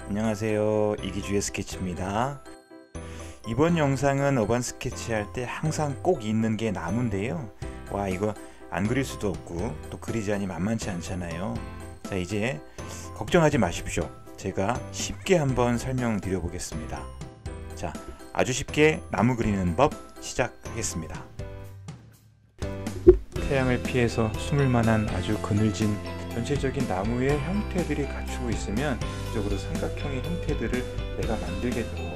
안녕하세요, 이기주의 스케치입니다. 이번 영상은 어반 스케치 할 때 항상 꼭 있는 게 나무인데요. 와, 이거 안 그릴 수도 없고 또 그리자니 만만치 않잖아요. 자, 이제 걱정하지 마십시오. 제가 쉽게 한번 설명드려 보겠습니다. 자, 아주 쉽게 나무 그리는 법 시작하겠습니다. 태양을 피해서 숨을 만한 아주 그늘진 전체적인 나무의 형태들이 갖추고 있으면 이쪽으로 삼각형의 형태들을 내가 만들겠다.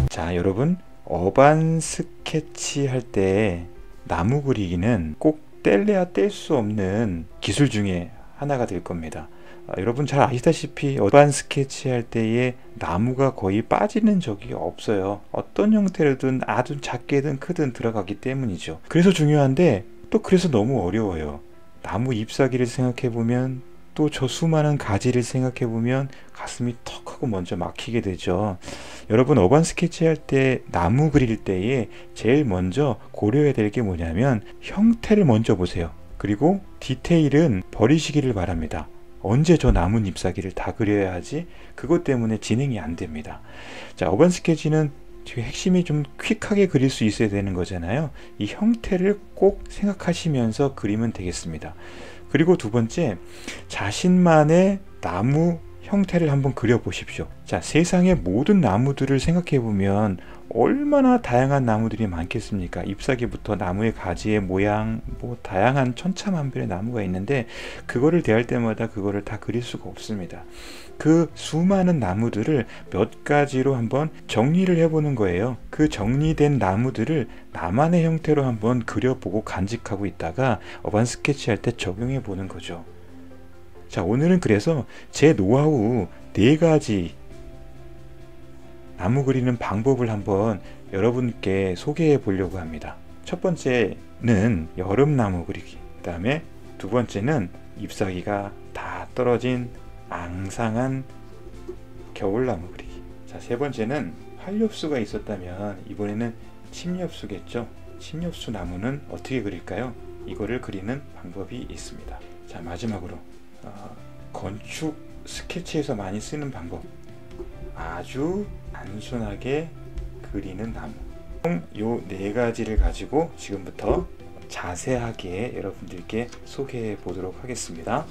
자, 여러분, 어반 스케치 할 때 나무 그리기는 꼭 뗄래야 뗄 수 없는 기술 중에 하나가 될 겁니다. 여러분 잘 아시다시피 어반 스케치 할 때에 나무가 거의 빠지는 적이 없어요. 어떤 형태로든 아주 작게든 크든 들어가기 때문이죠. 그래서 중요한데 또 그래서 너무 어려워요. 나무 잎사귀를 생각해보면 또 저 수많은 가지를 생각해보면 가슴이 턱 하고 먼저 막히게 되죠. 여러분 어반 스케치 할 때 나무 그릴 때에 제일 먼저 고려해야 될 게 뭐냐면 형태를 먼저 보세요. 그리고 디테일은 버리시기를 바랍니다. 언제 저 나무 잎사귀를 다 그려야 하지? 그것 때문에 진행이 안 됩니다. 자, 어반 스케치는 핵심이 좀 퀵하게 그릴 수 있어야 되는 거잖아요. 이 형태를 꼭 생각하시면서 그리면 되겠습니다. 그리고 두 번째, 자신만의 나무 형태를 한번 그려 보십시오. 자, 세상의 모든 나무들을 생각해 보면 얼마나 다양한 나무들이 많겠습니까? 잎사귀부터 나무의 가지의 모양, 뭐 다양한 천차만별의 나무가 있는데 그거를 대할 때마다 그거를 다 그릴 수가 없습니다. 그 수많은 나무들을 몇 가지로 한번 정리를 해보는 거예요. 그 정리된 나무들을 나만의 형태로 한번 그려보고 간직하고 있다가 어반 스케치 할 때 적용해 보는 거죠. 자, 오늘은 그래서 제 노하우 4가지 나무 그리는 방법을 한번 여러분께 소개해 보려고 합니다. 첫 번째는 여름나무 그리기, 그 다음에 두 번째는 잎사귀가 다 떨어진 앙상한 겨울나무 그리기. 자, 세 번째는 활엽수가 있었다면 이번에는 침엽수겠죠. 침엽수 나무는 어떻게 그릴까요? 이거를 그리는 방법이 있습니다. 자, 마지막으로 건축 스케치에서 많이 쓰는 방법, 아주 단순하게 그리는 나무. 요 4가지를 가지고 지금부터 자세하게 여러분들께 소개해 보도록 하겠습니다.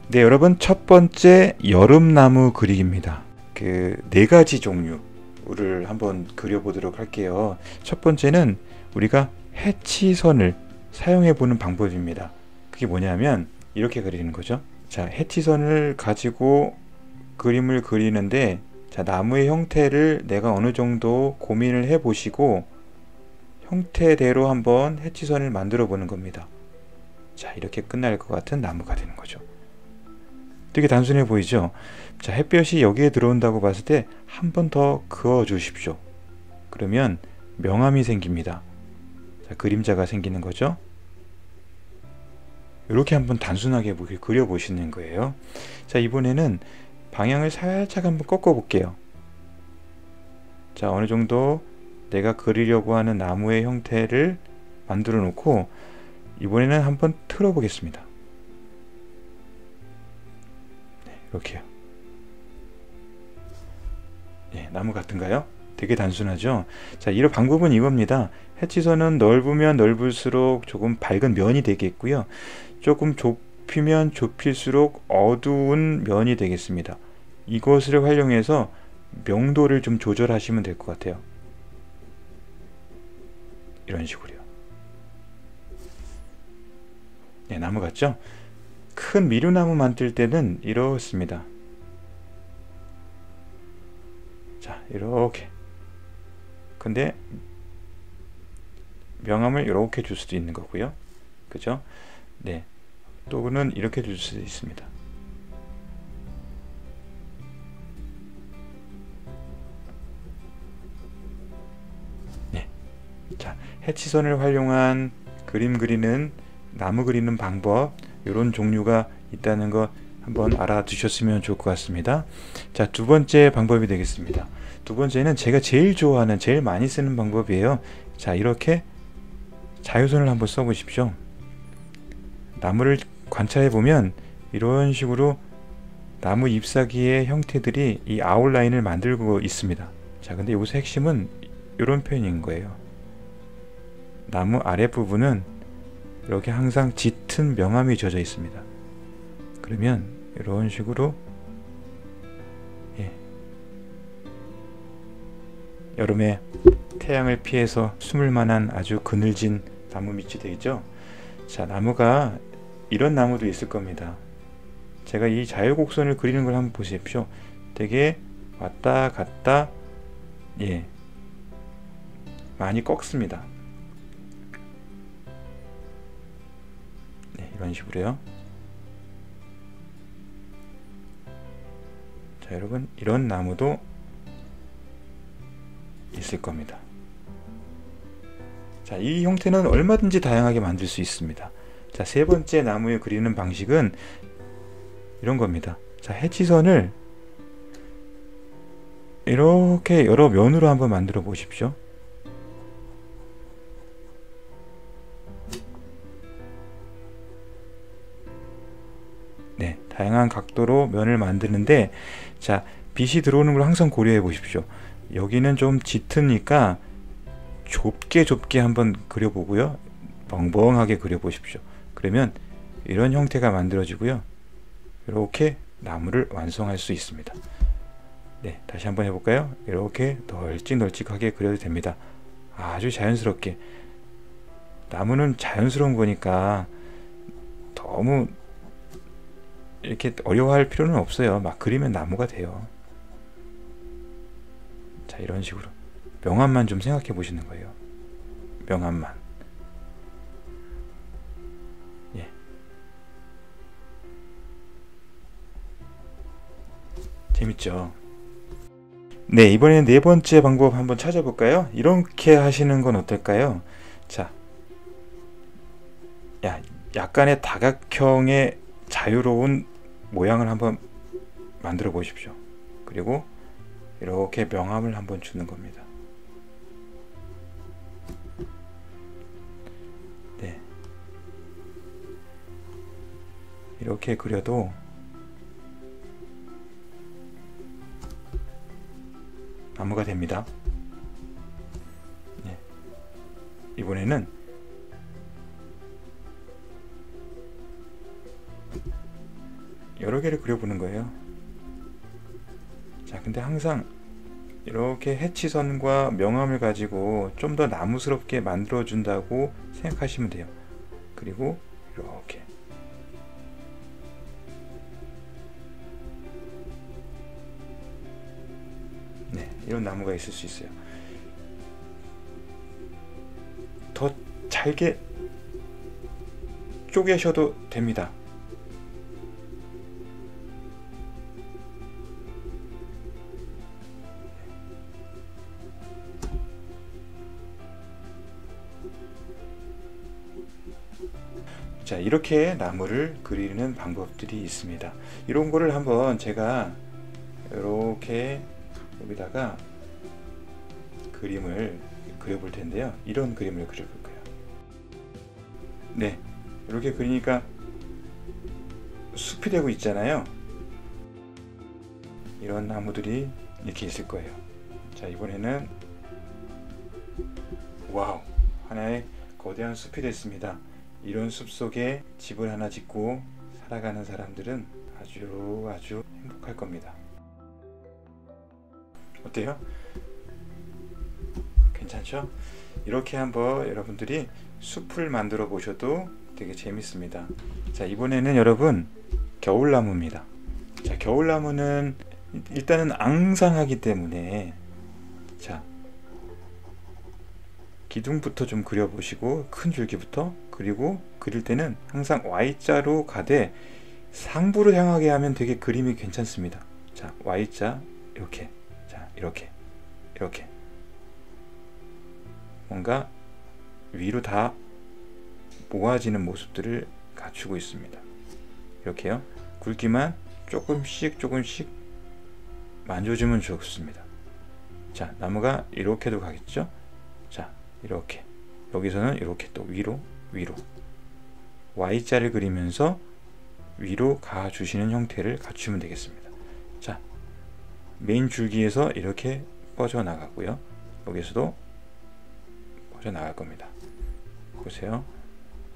네, 여러분, 첫 번째 여름나무 그리기입니다. 그 4가지 종류를 한번 그려보도록 할게요. 첫 번째는 우리가 해치선을 사용해 보는 방법입니다. 그게 뭐냐면 이렇게 그리는 거죠. 자, 해치선을 가지고 그림을 그리는데, 자, 나무의 형태를 내가 어느 정도 고민을 해 보시고 형태대로 한번 해치선을 만들어 보는 겁니다. 자, 이렇게 끝날 것 같은 나무가 되는 거죠. 되게 단순해 보이죠? 자, 햇볕이 여기에 들어온다고 봤을 때 한 번 더 그어 주십시오. 그러면 명암이 생깁니다. 자, 그림자가 생기는 거죠. 이렇게 한번 단순하게 그려 보시는 거예요. 자, 이번에는 방향을 살짝 한번 꺾어 볼게요. 자, 어느 정도 내가 그리려고 하는 나무의 형태를 만들어 놓고 이번에는 한번 틀어 보겠습니다. 네, 이렇게요. 네, 나무 같은가요? 되게 단순하죠? 자, 이런 방법은 이겁니다. 해치선은 넓으면 넓을수록 조금 밝은 면이 되겠고요. 조금 좁히면 좁힐수록 어두운 면이 되겠습니다. 이것을 활용해서 명도를 좀 조절하시면 될 것 같아요. 이런 식으로요. 네, 나무 같죠? 큰 미루나무 만들 때는 이렇습니다. 자, 이렇게. 근데 명암을 이렇게 줄 수도 있는 거고요. 그죠? 네. 또는 이렇게 줄 수도 있습니다. 네. 자, 해치선을 활용한 그림 그리는 나무 그리는 방법, 이런 종류가 있다는 거 한번 알아두셨으면 좋을 것 같습니다. 자, 두 번째 방법이 되겠습니다. 두 번째는 제가 제일 좋아하는, 제일 많이 쓰는 방법이에요. 자, 이렇게 자유선을 한번 써 보십시오. 나무를 관찰해 보면 이런 식으로 나무 잎사귀의 형태들이 이 아웃라인을 만들고 있습니다. 자, 근데 여기서 핵심은 이런 표현인 거예요. 나무 아랫부분은 이렇게 항상 짙은 명암이 젖어 있습니다. 그러면 이런 식으로 여름에 태양을 피해서 숨을 만한 아주 그늘진 나무 밑이 되겠죠. 자, 나무가 이런 나무도 있을 겁니다. 제가 이 자유곡선을 그리는 걸 한번 보십시오. 되게 왔다 갔다 많이 꺾습니다. 네, 이런 식으로요. 자, 여러분, 이런 나무도 있을 겁니다. 자, 이 형태는 얼마든지 다양하게 만들 수 있습니다. 자, 세 번째 나무에 그리는 방식은 이런 겁니다. 자, 해치선을 이렇게 여러 면으로 한번 만들어 보십시오. 네, 다양한 각도로 면을 만드는데, 자, 빛이 들어오는 걸 항상 고려해 보십시오. 여기는 좀 짙으니까 좁게 한번 그려보고요. 벙벙하게 그려보십시오. 그러면 이런 형태가 만들어지고요. 이렇게 나무를 완성할 수 있습니다. 네, 다시 한번 해볼까요? 이렇게 널찍널찍하게 그려도 됩니다. 아주 자연스럽게. 나무는 자연스러운 거니까 너무 이렇게 어려워할 필요는 없어요. 막 그리면 나무가 돼요. 자, 이런 식으로 명암만 좀 생각해 보시는 거예요. 명암만. 재밌죠? 네, 이번에는 네 번째 방법 한번 찾아볼까요? 이렇게 하시는 건 어떨까요? 자, 약간의 다각형의 자유로운 모양을 한번 만들어 보십시오. 그리고 이렇게 명암을 한번 주는 겁니다. 네, 이렇게 그려도 나무가 됩니다. 네, 이번에는 여러 개를 그려보는 거예요. 자, 근데 항상 이렇게 해치선과 명암을 가지고 좀 더 나무스럽게 만들어 준다고 생각하시면 돼요. 그리고 이렇게 이런 나무가 있을 수 있어요. 더 잘게 쪼개셔도 됩니다. 자, 이렇게 나무를 그리는 방법들이 있습니다. 이런 거를 한번 제가 이렇게 여기다가 그림을 그려볼 텐데요. 이런 그림을 그려볼 거예요. 네, 이렇게 그리니까 숲이 되고 있잖아요. 이런 나무들이 이렇게 있을 거예요. 자, 이번에는 와우, 하나의 거대한 숲이 됐습니다. 이런 숲 속에 집을 하나 짓고 살아가는 사람들은 아주 행복할 겁니다. 어때요? 괜찮죠? 이렇게 한번 여러분들이 숲을 만들어 보셔도 되게 재밌습니다. 자, 이번에는 여러분 겨울나무입니다. 자, 겨울나무는 일단은 앙상하기 때문에, 자, 기둥부터 좀 그려보시고 큰 줄기부터, 그리고 그릴 때는 항상 Y자로 가되 상부를 향하게 하면 되게 그림이 괜찮습니다. 자, Y자 이렇게, 자, 이렇게 뭔가 위로 다 모아지는 모습들을 갖추고 있습니다. 이렇게요. 굵기만 조금씩 만져주면 좋습니다. 자, 나무가 이렇게도 가겠죠. 자, 이렇게 여기서는 이렇게 또 위로 Y자를 그리면서 위로 가주시는 형태를 갖추면 되겠습니다. 자, 메인 줄기에서 이렇게 뻗어나가고요. 여기서도 뻗어나갈 겁니다. 보세요.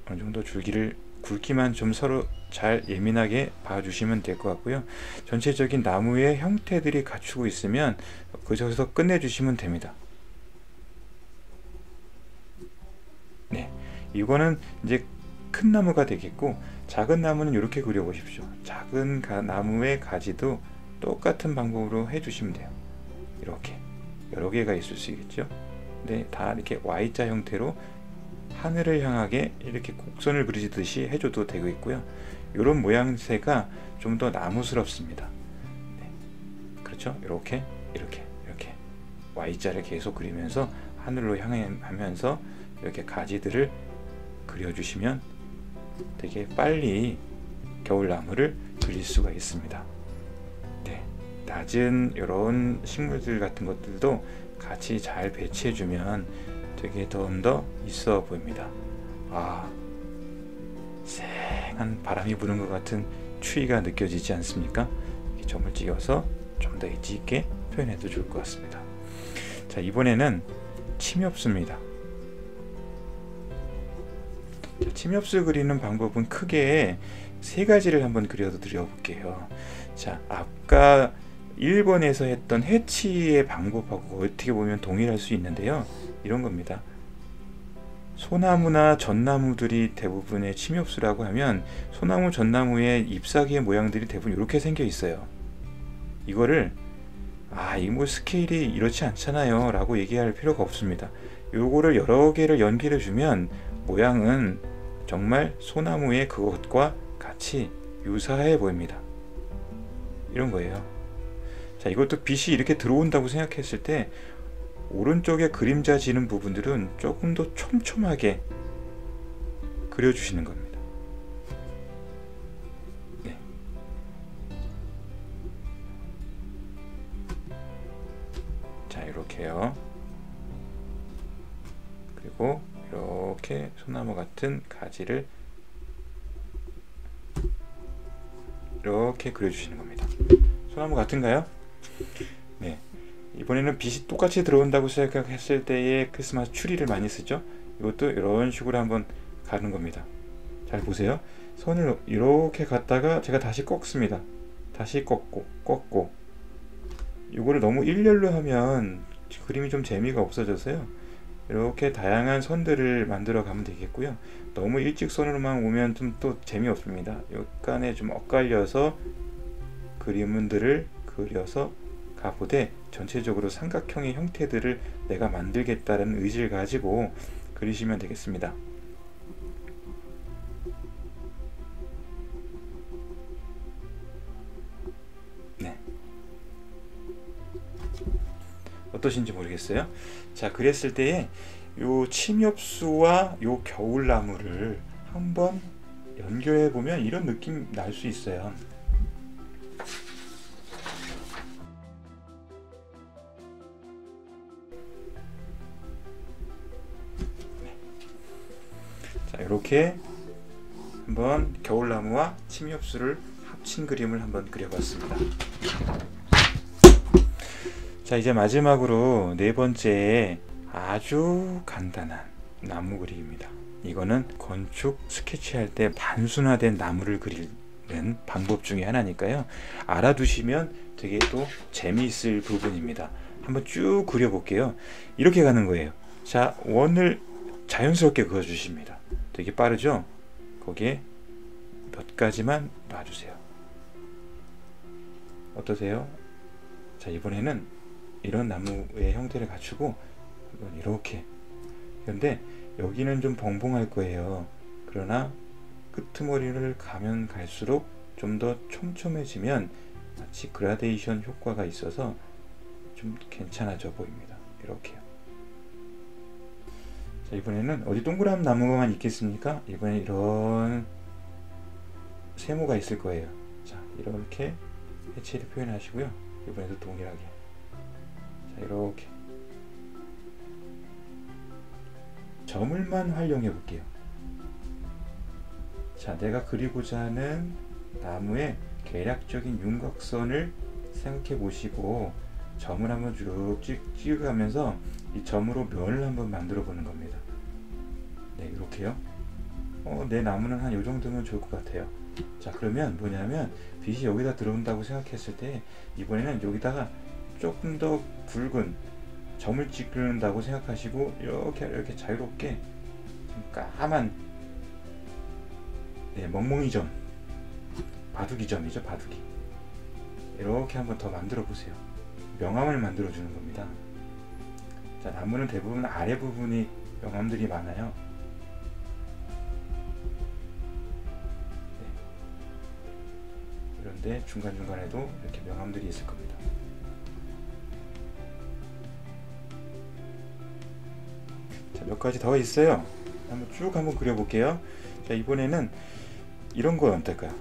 어느 정도 줄기를 굵기만 좀 서로 잘 예민하게 봐주시면 될 것 같고요. 전체적인 나무의 형태들이 갖추고 있으면 그저서 끝내주시면 됩니다. 네, 이거는 이제 큰 나무가 되겠고, 작은 나무는 이렇게 그려보십시오. 작은 나무의 가지도 똑같은 방법으로 해주시면 돼요. 이렇게 여러 개가 있을 수 있겠죠. 근데 다 이렇게 Y자 형태로 하늘을 향하게 이렇게 곡선을 그리듯이 해줘도 되고 있고요. 이런 모양새가 좀 더 나무스럽습니다. 네. 그렇죠? 이렇게 Y자를 계속 그리면서 하늘로 향하면서 이렇게 가지들을 그려주시면 되게 빨리 겨울나무를 그릴 수가 있습니다. 네. 낮은 이런 식물들 같은 것들도 같이 잘 배치해주면 되게 더 있어 보입니다. 아, 쌩한 바람이 부는 것 같은 추위가 느껴지지 않습니까? 이렇게 점을 찍어서 좀 더 의지 있게 표현해도 좋을 것 같습니다. 자, 이번에는 침엽수입니다. 자, 침엽수 그리는 방법은 크게 세 가지를 한번 그려드려 볼게요. 자, 아까 1번에서 했던 해치의 방법하고 어떻게 보면 동일할 수 있는데요. 이런 겁니다. 소나무나 전나무들이 대부분의 침엽수라고 하면 소나무, 전나무의 잎사귀의 모양들이 대부분 이렇게 생겨 있어요. 이거를 이 뭐 스케일이 이렇지 않잖아요 라고 얘기할 필요가 없습니다. 요거를 여러 개를 연결해 주면 모양은 정말 소나무의 그것과 같이 유사해 보입니다. 이런 거예요. 자, 이것도 빛이 이렇게 들어온다고 생각했을 때 오른쪽에 그림자 지는 부분들은 조금 더 촘촘하게 그려주시는 겁니다. 네. 자, 이렇게요. 그리고 이렇게 소나무 같은 가지를 이렇게 그려주시는 겁니다. 소나무 같은가요? 네. 이번에는 빛이 똑같이 들어온다고 생각했을 때의 크리스마스 추리를 많이 쓰죠. 이것도 이런 식으로 한번 가는 겁니다. 잘 보세요. 선을 이렇게 갔다가 제가 다시 꺾습니다. 다시 꺾고 이거를 너무 일렬로 하면 그림이 좀 재미가 없어져서요. 이렇게 다양한 선들을 만들어 가면 되겠고요. 너무 일직선으로만 오면 좀 또 재미없습니다. 약간의 좀 엇갈려서 그림들을 그려서 가보되 전체적으로 삼각형의 형태들을 내가 만들겠다는 의지를 가지고 그리시면 되겠습니다. 네. 어떠신지 모르겠어요. 자, 그랬을 때에 요 침엽수와 요 겨울나무를 한번 연결해 보면 이런 느낌 날 수 있어요. 자, 이렇게 한번 겨울나무와 침엽수를 합친 그림을 한번 그려봤습니다. 자, 이제 마지막으로 네 번째 아주 간단한 나무 그리기입니다. 이거는 건축 스케치할 때 단순화된 나무를 그리는 방법 중에 하나니까요. 알아두시면 되게 또 재미있을 부분입니다. 한번 쭉 그려볼게요. 이렇게 가는 거예요. 자, 원을 자연스럽게 그어주십니다. 되게 빠르죠? 거기에 몇 가지만 놔주세요. 어떠세요? 자, 이번에는 이런 나무의 형태를 갖추고 이렇게, 그런데 여기는 좀 벙벙할 거예요. 그러나 끄트머리를 가면 갈수록 좀 더 촘촘해지면 마치 그라데이션 효과가 있어서 좀 괜찮아져 보입니다. 이렇게요. 자, 이번에는 어디 동그란 나무만 있겠습니까? 이번에 이런 세모가 있을 거예요. 자, 이렇게 해체를 표현하시고요. 이번에도 동일하게, 자, 이렇게 점을만 활용해 볼게요. 자, 내가 그리고자 하는 나무의 계략적인 윤곽선을 생각해 보시고 점을 한번 쭉 찍어가면서 이 점으로 면을 한번 만들어 보는 겁니다. 네, 이렇게요. 내 나무는 한 요 정도면 좋을 것 같아요. 자, 그러면 뭐냐면 빛이 여기다 들어온다고 생각했을 때 이번에는 여기다가 조금 더 굵은 점을 찍는다고 생각하시고 이렇게 자유롭게 까만, 네, 멍멍이 점, 바둑이 점이죠, 바둑이. 이렇게 한번 더 만들어 보세요. 명암을 만들어 주는 겁니다. 자, 나무는 대부분 아래 부분이 명암들이 많아요. 네. 그런데 중간중간에도 이렇게 명암들이 있을 겁니다. 자, 몇 가지 더 있어요. 한번 쭉 한번 그려볼게요. 자, 이번에는 이런 건 어떨까요?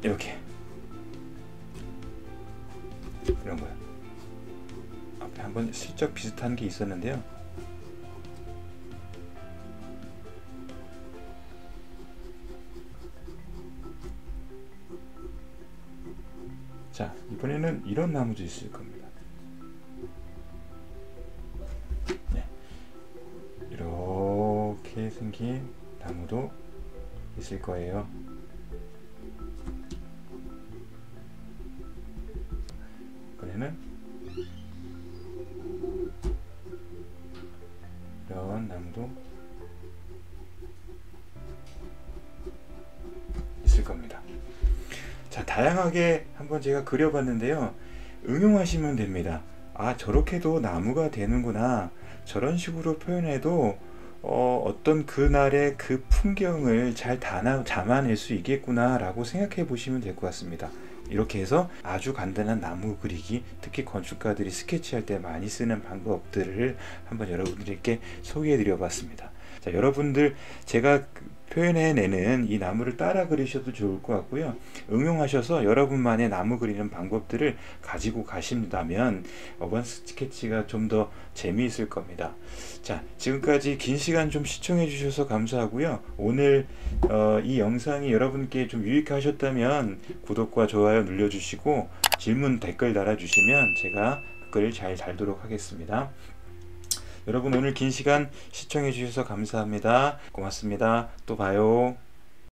이렇게 이런 거요. 앞에 한번 슬쩍 비슷한 게 있었는데요. 자, 이번에는 이런 나무도 있을 겁니다. 네. 이렇게 생긴 나무도 있을 거예요. 이번에는 이런 나무도 있을 겁니다. 자, 다양하게 한번 제가 그려봤는데요. 응용하시면 됩니다. 아, 저렇게도 나무가 되는구나. 저런 식으로 표현해도 어떤 그날의 그 풍경을 잘 담아낼 수 있겠구나 라고 생각해 보시면 될 것 같습니다. 이렇게 해서 아주 간단한 나무 그리기, 특히 건축가들이 스케치할 때 많이 쓰는 방법들을 한번 여러분들께 소개해 드려 봤습니다. 자, 여러분들 제가 표현해내는 이 나무를 따라 그리셔도 좋을 것 같고요. 응용하셔서 여러분만의 나무 그리는 방법들을 가지고 가신다면 어반 스케치가 좀 더 재미있을 겁니다. 자, 지금까지 긴 시간 좀 시청해 주셔서 감사하고요. 오늘 이 영상이 여러분께 좀 유익하셨다면 구독과 좋아요 눌러주시고 질문 댓글 달아주시면 제가 그걸 잘 달도록 하겠습니다. 여러분, 오늘 긴 시간 시청해 주셔서 감사합니다. 고맙습니다. 또 봐요.